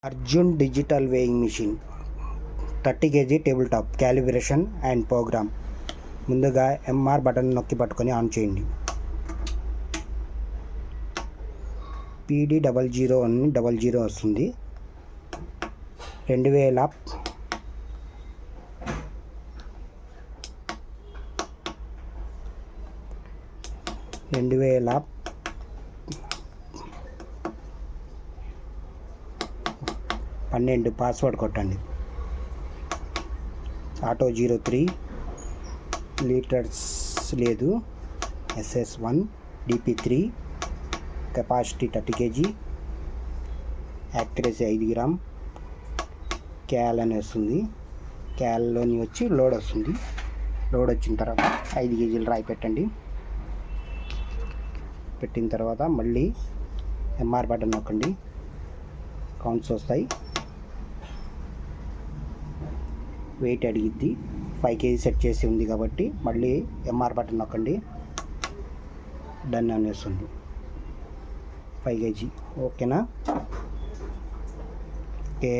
Arjun digital weighing machine 30 kg table top calibration and program. ముందుగా MR button నొక్కి పట్టుకొని on చేయండి. PD00100 వస్తుంది. 2012 పాస్వర్డ్ కొట్టండి. ఆటో 03 లీటర్స్ లేదు. SS1 DP3 capacity 30 kg, accuracy 5 gram, క్యాల్ అని వస్తుంది. క్యాల్లోని వచ్చి లోడ్ వస్తుంది. లోడ్ వచ్చిన తర్వాత 5 kg రాయి పెట్టండి. పెట్టిన తర్వాత మళ్ళీ ఎంఆర్ బటన్ నొక్కండి. కౌంట్స్ వస్తాయి. వెయిట్ అడిగిద్ది. 5 kg సెట్ చేసి ఉంది కాబట్టి మళ్ళీ ఎంఆర్ బటన్ నొక్కండి. డన్ అని వస్తుంది. 5 kg ఓకేనా? ఓకే.